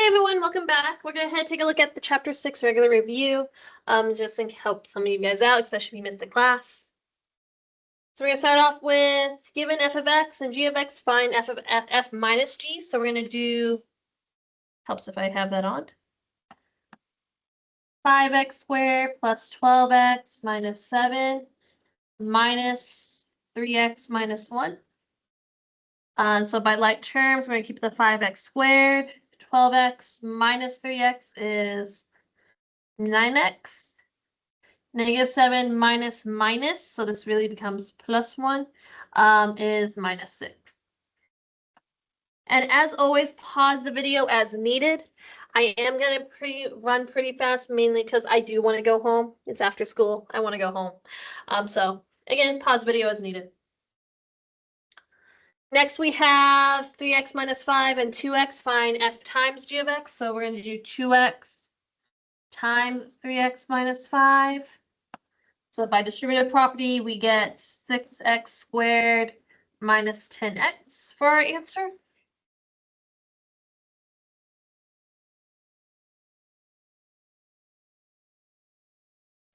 Hey everyone, welcome back. We're going to take a look at the Chapter 6 regular review, just to help some of you guys out, especially if you missed the class. So we're going to start off with given f of x and g of x, find f of f minus g. So we're going to do, helps if I have that on, 5x squared plus 12x minus 7 minus 3x minus 1. So by like terms, we're going to keep the 5x squared. 12x minus 3x is 9x. Negative 7 minus minus, so this really becomes plus 1, is minus 6. And as always, pause the video as needed. I am going to run pretty fast, mainly because I do want to go home. It's after school. I want to go home. So again, pause video as needed. Next, we have 3x minus 5 and 2x. Find f times g of x. So we're going to do 2x times 3x minus 5. So by distributive property, we get 6x squared minus 10x for our answer.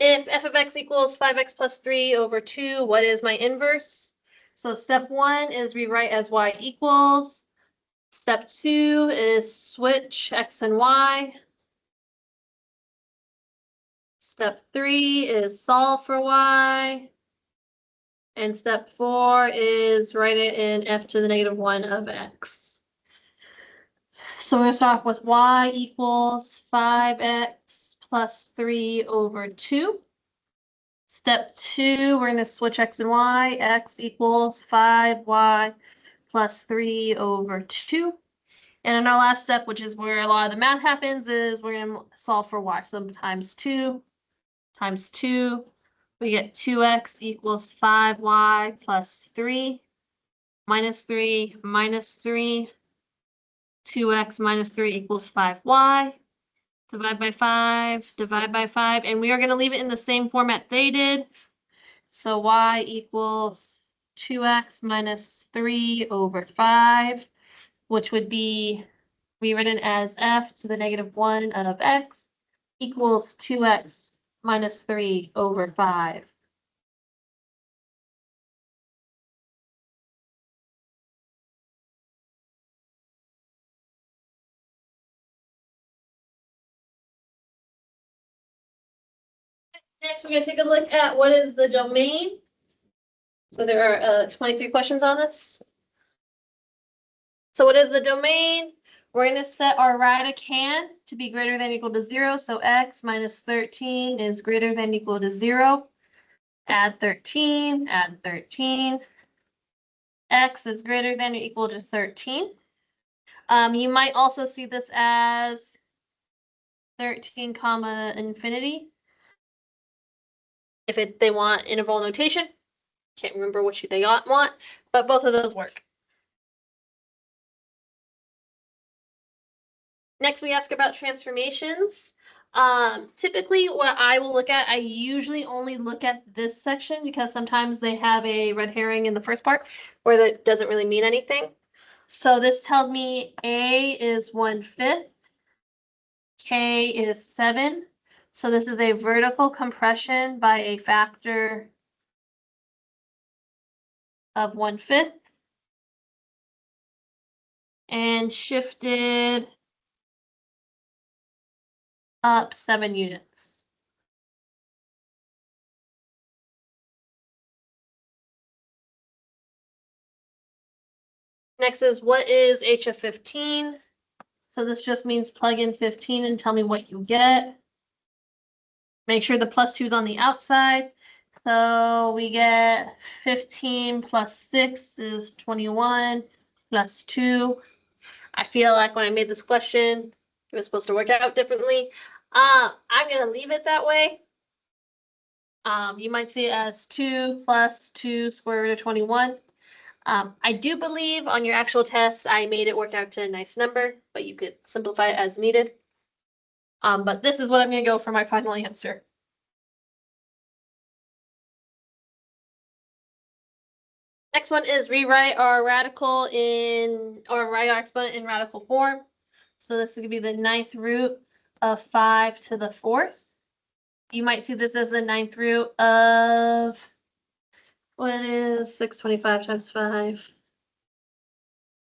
If f of x equals 5x plus 3 over 2, what is my inverse? So step 1 is rewrite as y equals. Step 2 is switch x and y. Step 3 is solve for y. And step 4 is write it in f to the negative 1 of x. So we're going to start off with y equals 5x plus 3 over 2. Step 2, we're going to switch x and y. X equals 5y plus 3 over 2. And in our last step, which is where a lot of the math happens, is we're going to solve for y. So times 2 times 2, we get 2x equals 5y plus 3 minus 3 minus 3. 2x minus 3 equals 5y. Divide by 5, divide by 5. And we are going to leave it in the same format they did. So y equals 2x minus 3 over 5, which would be rewritten as f to the negative 1 of x equals 2x minus 3 over 5. Next, we're going to take a look at what is the domain. So there are 23 questions on this. So what is the domain? We're going to set our radicand to be greater than or equal to 0. So x minus 13 is greater than or equal to 0. Add 13, add 13. X is greater than or equal to 13. You might also see this as 13 comma infinity. If they want interval notation, can't remember which they want, but both of those work. Next, we ask about transformations. Typically, what I will look at, I usually only look at this section because sometimes they have a red herring in the first part where that doesn't really mean anything. So this tells me A is 1/5, K is 7. So this is a vertical compression by a factor of 1/5 and shifted up 7 units. Next is what is h of 15? So this just means plug in 15 and tell me what you get. Make sure the plus 2 is on the outside. So we get 15 plus 6 is 21 plus 2. I feel like when I made this question, it was supposed to work out differently. I'm going to leave it that way. You might see it as 2 plus 2 square root of 21. I do believe on your actual test, I made it work out to a nice number, but you could simplify it as needed. But this is what I'm going to go for my final answer. Next one is rewrite our radical in, or write our exponent in radical form. So this is gonna be the 9th root of 5 to the 4th. You might see this as the 9th root of, what is 625 times 5?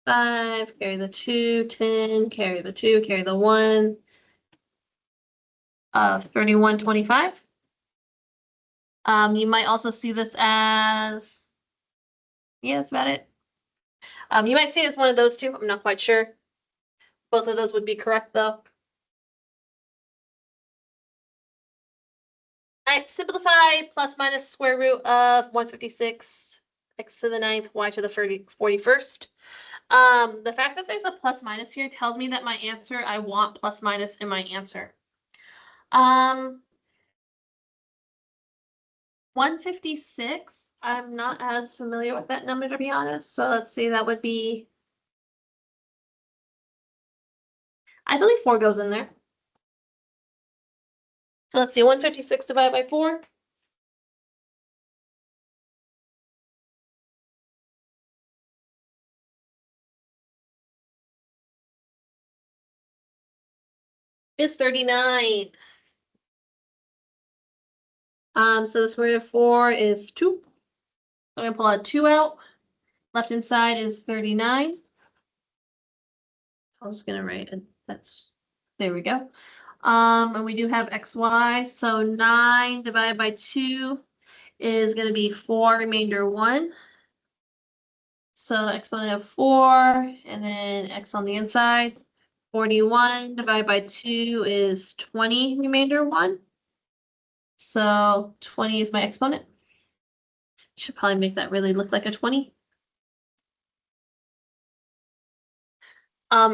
5, carry the 2, 10, carry the 2, carry the 1, of 3125. You might also see this as, yeah, that's about it. You might see it as one of those two. I'm not quite sure. Both of those would be correct, though. All right, simplify plus minus square root of 156, x to the 9th, y to the 41st. The fact that there's a plus minus here tells me that my answer, I want plus minus in my answer. 156, I'm not as familiar with that number, to be honest. So let's see, that would be, I believe 4 goes in there. So let's see, 156 divided by 4. Is 39. So the square root of 4 is 2. I'm gonna pull a 2 out. Left hand side is 39. I'm just gonna write it. That's, there we go. And we do have xy. So 9 divided by 2 is gonna be 4 remainder 1. So exponent of 4, and then x on the inside. 41 divided by 2 is 20 remainder 1. So 20 is my exponent. Should probably make that really look like a 20.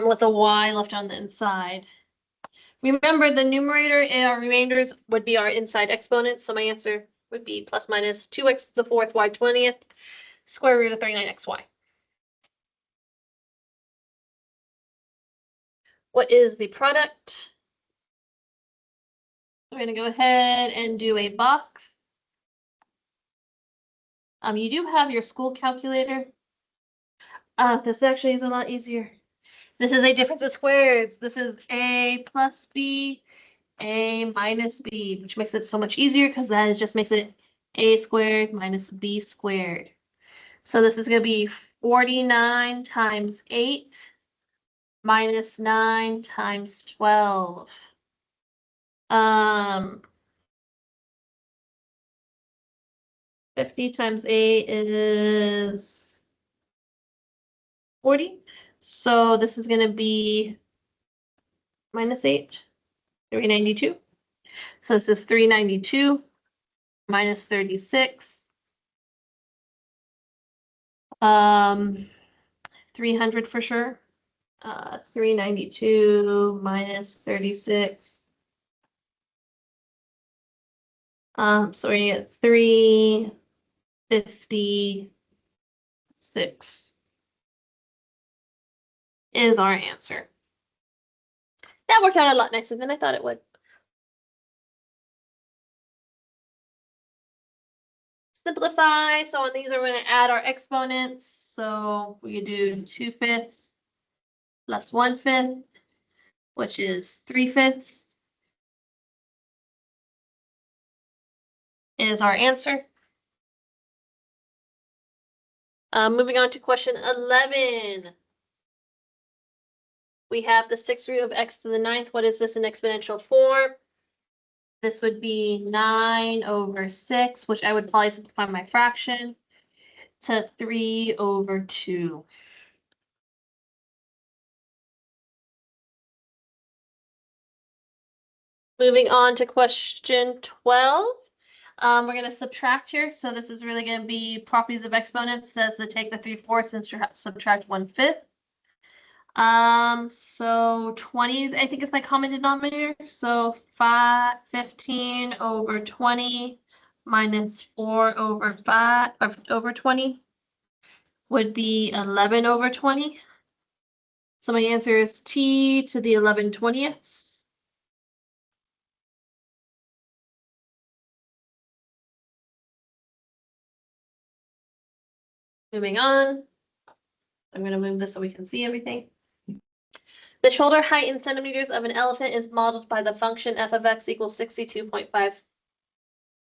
With a y left on the inside. Remember, the numerator and our remainders would be our inside exponents. So my answer would be plus minus 2x to the 4th, y 20th, square root of 39xy. What is the product? We're going to go ahead and do a box. You do have your school calculator. This actually is a lot easier. This is a difference of squares. This is a plus b, a minus b, which makes it so much easier because that is just makes it a squared minus b squared. So this is going to be 49 times 8 minus 9 times 12. 50 times 8 is 40. So this is going to be minus 8, 392. So this is 392 minus 36. 300 for sure. 392 minus 36. So we get 356 is our answer. That worked out a lot nicer than I thought it would. Simplify. So on these, we're going to add our exponents. So we could do 2/5 plus 1/5, which is 3/5, is our answer. Moving on to question 11. We have the 6th root of x to the 9th. What is this in exponential form? This would be 9 over 6, which I would probably simplify my fraction to 3 over 2. Moving on to question 12. We're going to subtract here. So this is really going to be properties of exponents. Says to take the 3/4 and subtract 1/5. So 20 I think is my common denominator. So 15 over 20 minus 4 over 5 over 20 would be 11 over 20. So my answer is t to the 11/20ths. Moving on. I'm going to move this so we can see everything. The shoulder height in centimeters of an elephant is modeled by the function f of x equals 62.5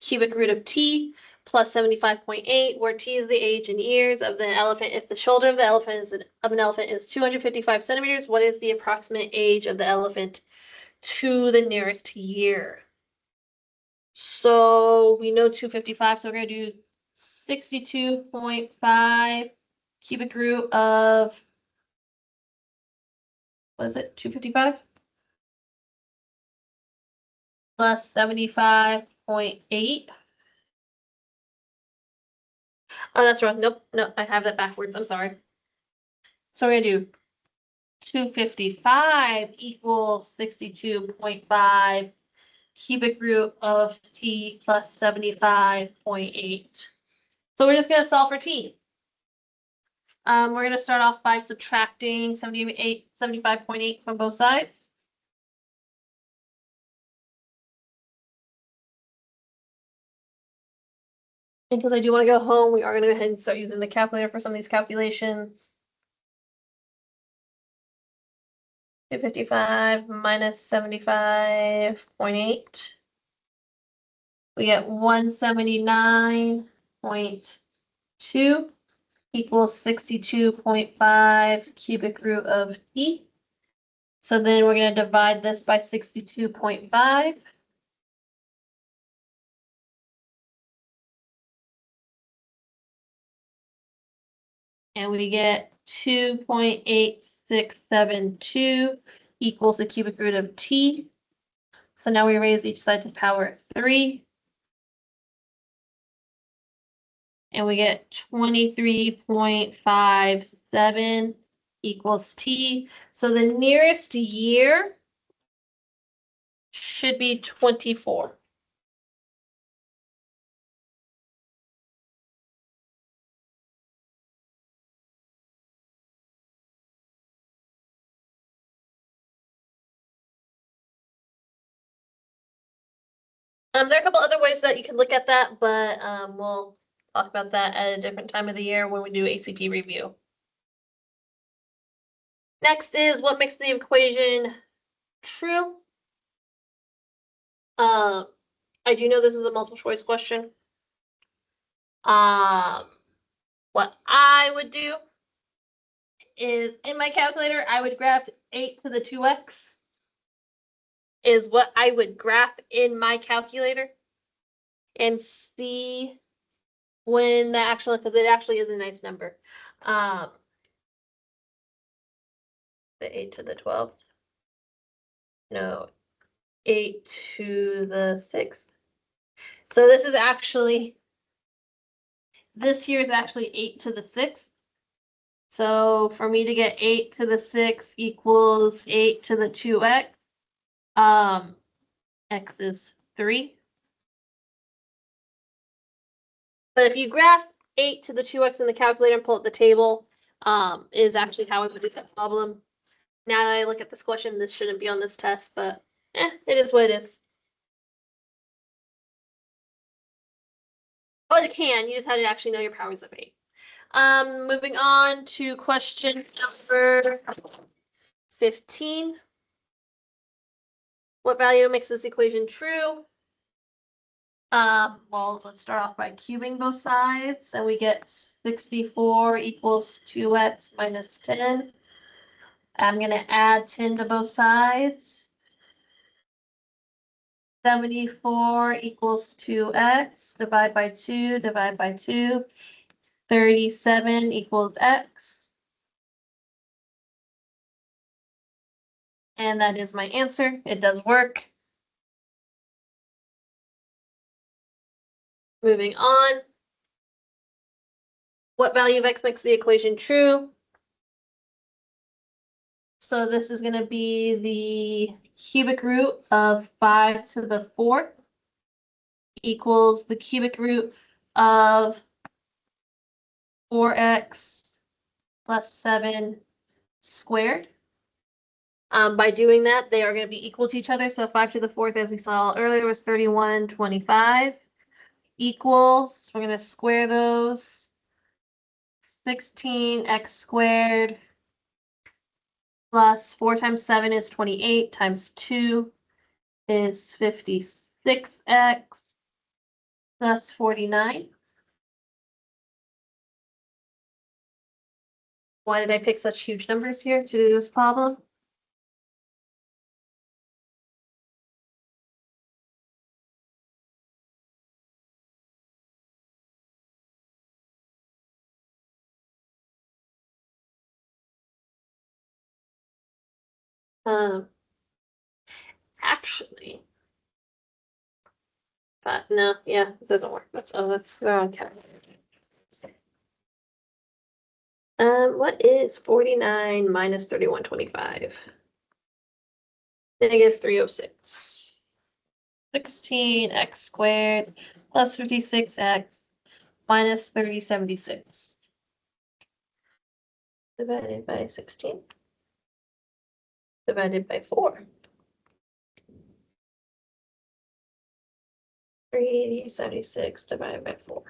cubic root of t plus 75.8, where t is the age in years of the elephant. If the shoulder of the elephant is 255 centimeters, what is the approximate age of the elephant to the nearest year? So we know 255, so we're going to do 62.5 cubic root of, what is it, 255? Plus 75.8. Oh, that's wrong. Nope, no, I have that backwards. I'm sorry. So we're gonna do 255 equals 62.5 cubic root of t plus 75.8. So we're just gonna solve for t. We're gonna start off by subtracting 75.8 from both sides. And because I do want to go home, we are going to go ahead and start using the calculator for some of these calculations. 255 minus 75.8. We get 179.2 equals 62.5 cubic root of t. So then we're going to divide this by 62.5. And we get 2.8672 equals the cubic root of t. So now we raise each side to the power 3. And we get 23.57 equals t. So the nearest year should be 24. There are a couple other ways that you can look at that, but we'll talk about that at a different time of the year when we do ACP review. Next is what makes the equation true. I do know this is a multiple choice question. What I would do is in my calculator, I would graph 8 to the 2x is what I would graph in my calculator and see when that actually, because it actually is a nice number. The 8 to the 12th. No, 8 to the 6th. So this is actually, this here is actually 8 to the 6th. So for me to get 8 to the 6 equals 8 to the 2x, x is 3. But if you graph 8 to the 2x in the calculator and pull up the table, is actually how I would do that problem. Now that I look at this question, this shouldn't be on this test, but it is what it is. Well, you can. You just had to actually know your powers of 8. Moving on to question number 15. What value makes this equation true? Well, let's start off by cubing both sides, and we get 64 equals 2x minus 10. I'm going to add 10 to both sides. 74 equals 2x, divide by 2, divide by 2. 37 equals x. And that is my answer. It does work. Moving on. What value of x makes the equation true? So this is going to be the cubic root of 5 to the 4th equals the cubic root of 4x plus 7 squared. By doing that, they are going to be equal to each other. So 5 to the 4th, as we saw earlier, was 3125 equals, we're going to square those, 16x squared plus 4 times 7 is 28 times 2 is 56x plus 49. Why did I pick such huge numbers here to do this problem? Actually, but no, yeah, it doesn't work. That's the wrong calculator. What is 49 minus 3125? Negative 306. 16x squared plus 56x minus 3076. Divided by 16. Divided by 4. 376 divided by 4. All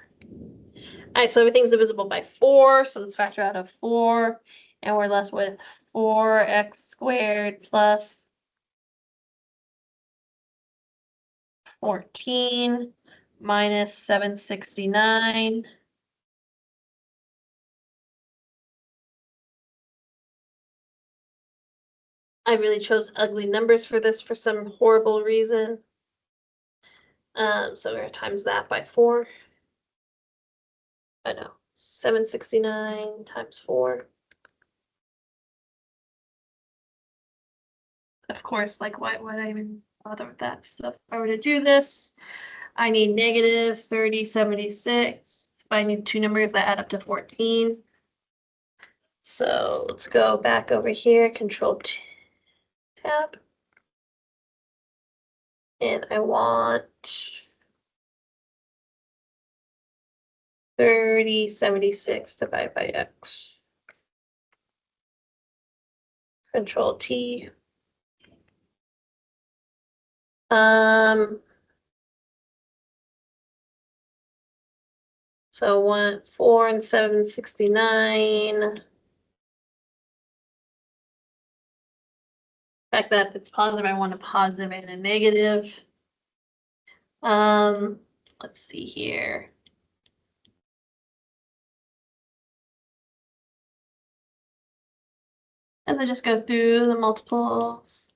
right, so everything's divisible by 4, so let's factor out of 4, and we're left with 4x squared plus 14 minus 769. I really chose ugly numbers for this for some horrible reason. So we're gonna times that by 4. I know, 769 times 4. Of course, like why would I even bother with that stuff? If I were to do this, I need negative 3076. I need two numbers that add up to 14. So let's go back over here, Control Tab. And I want 3076 divided by x. Control T. So 4 and 769. The fact that it's positive, I want a positive and a negative. Let's see here. As I just go through the multiples.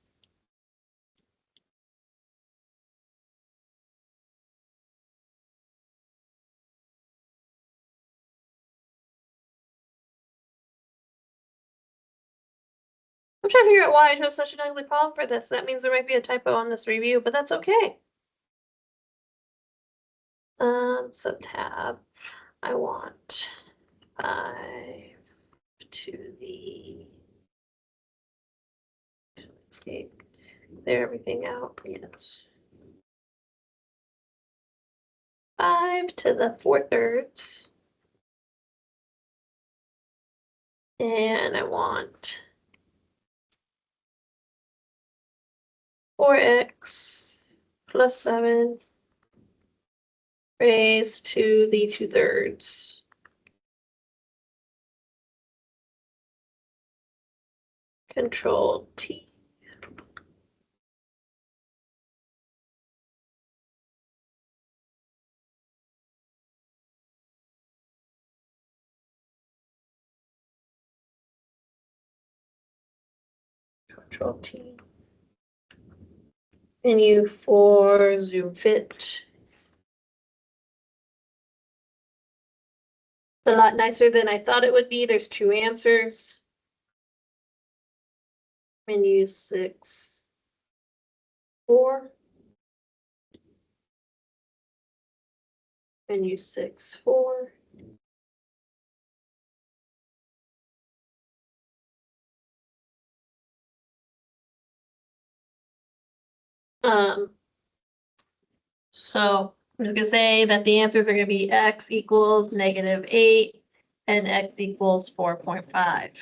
I'm trying to figure out why I chose such an ugly problem for this. That means there might be a typo on this review, but that's okay. So tab, I want 5 to the escape, clear everything out, yes. 5 to the 4/3. And I want 4x plus 7 raised to the 2/3. Control T. Control T. Menu for Zoom Fit. It's a lot nicer than I thought it would be. There's 2 answers. Menu 6, 4. Menu 6, 4. So I'm just gonna say that the answers are gonna be x equals -8 and x equals 4.5.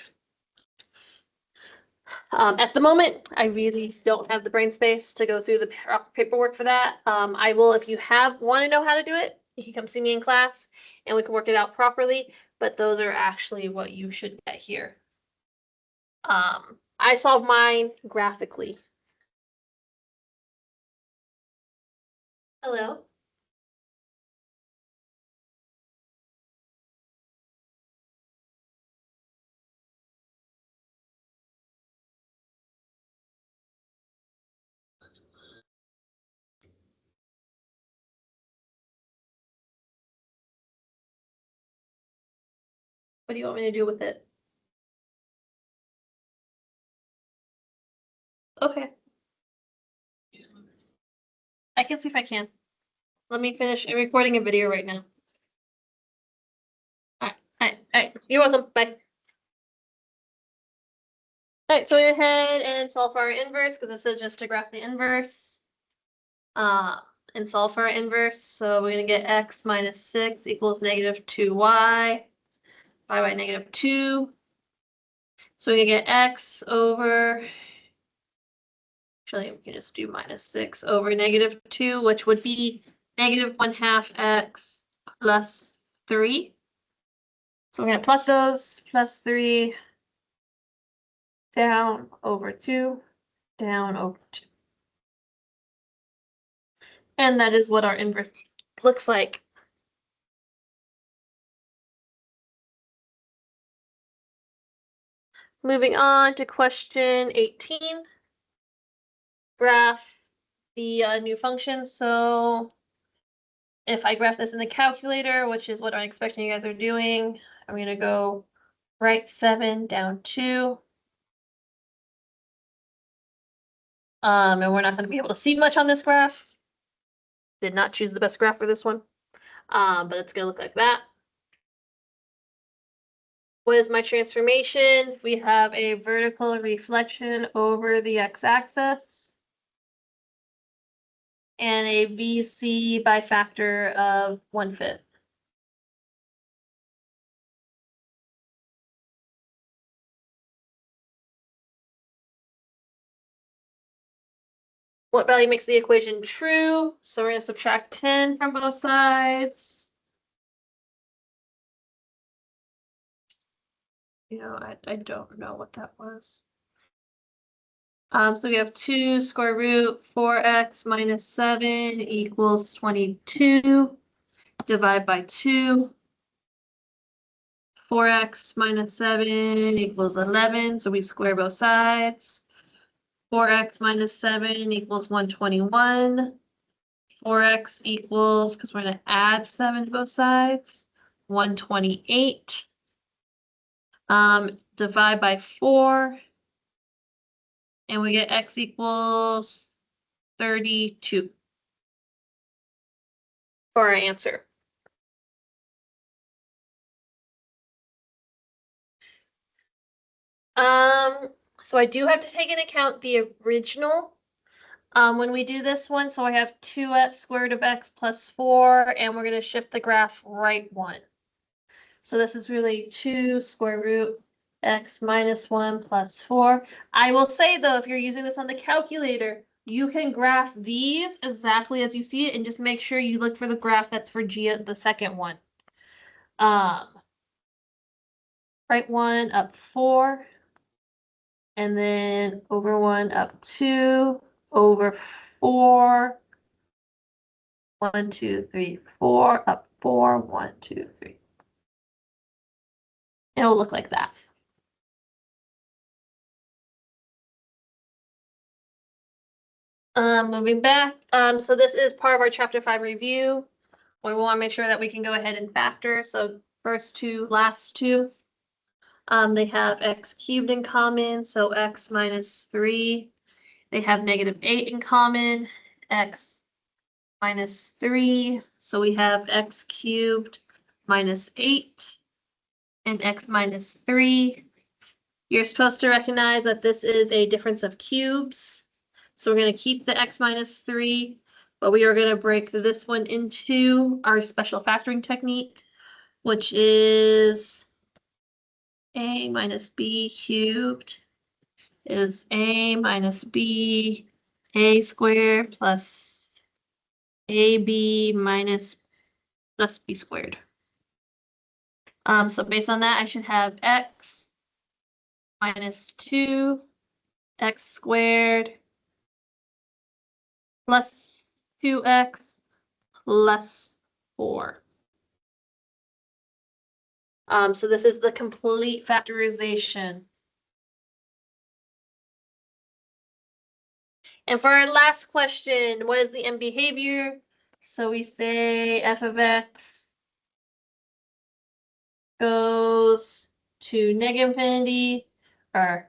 At the moment, I really don't have the brain space to go through the paperwork for that. I will, if you want to know how to do it, you can come see me in class and we can work it out properly, but those are actually what you should get here. I solve mine graphically. Hello? What do you want me to do with it? Okay. I can see if I can. Let me finish. I'm recording a video right now. Alright. You're welcome. Bye. Alright, so we go ahead and solve for our inverse because it says just to graph the inverse. And solve for our inverse. So we're gonna get x minus 6 equals negative 2y. Y by negative 2. So we can get x over, actually we can just do minus 6 over negative 2, which would be negative 1/2 x plus 3. So we're going to plot those, plus 3 down over 2, down over 2. And that is what our inverse looks like. Moving on to question 18. Graph the new function. So if I graph this in the calculator, which is what I'm expecting you guys are doing, I'm going to go right 7 down 2. And we're not going to be able to see much on this graph. Did not choose the best graph for this one. But it's going to look like that. What is my transformation? We have a vertical reflection over the x-axis and a VC by factor of 1/5. What value makes the equation true? So we're going to subtract 10 from both sides. I don't know what that was. So we have 2 square root 4x minus 7 equals 22. Divide by 2. 4x minus 7 equals 11. So we square both sides. 4x minus 7 equals 121. 4x equals, because we're going to add 7 to both sides, 128. Divide by 4. And we get x equals 32 for our answer. So I do have to take into account the original when we do this one. So I have 2x square root of x plus 4, and we're going to shift the graph right 1. So this is really 2 square root x minus 1 plus 4. I will say, though, if you're using this on the calculator, you can graph these exactly as you see it and just make sure you look for the graph that's for G, the second one. Right 1 up 4. And then over 1 up 2, over 4. 1, 2, 3, 4, up 4, 1, 2, 3. It'll look like that. Moving back. So this is part of our chapter 5 review. We want to make sure that we can go ahead and factor. So first two, last two. They have x cubed in common, so x minus 3. They have negative 8 in common, x minus 3. So we have x cubed minus 8 and x minus 3. You're supposed to recognize that this is a difference of cubes. So we're going to keep the x minus 3, but we are going to break this one into our special factoring technique, which is a minus b cubed is a minus b a squared plus ab minus plus b squared. So based on that, I should have x minus 2 x squared plus 2x plus 4. So this is the complete factorization. And for our last question, what is the end behavior? So we say f of x goes to negative infinity, or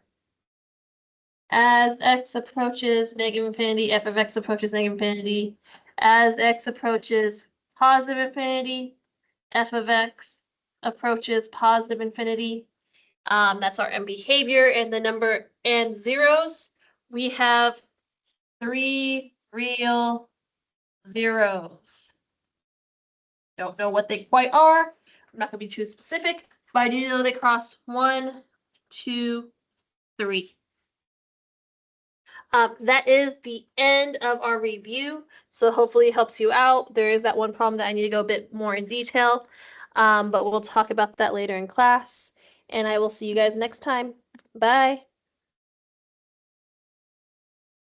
as x approaches negative infinity, f of x approaches negative infinity. As x approaches positive infinity, f of x approaches positive infinity. That's our end behavior. And the number and zeros, we have 3 real zeros. Don't know what they quite are. I'm not going to be too specific, but I do know they cross 1, 2, 3. That is the end of our review. So hopefully it helps you out. There is that one problem that I need to go a bit more in detail, but we'll talk about that later in class. And I will see you guys next time. Bye.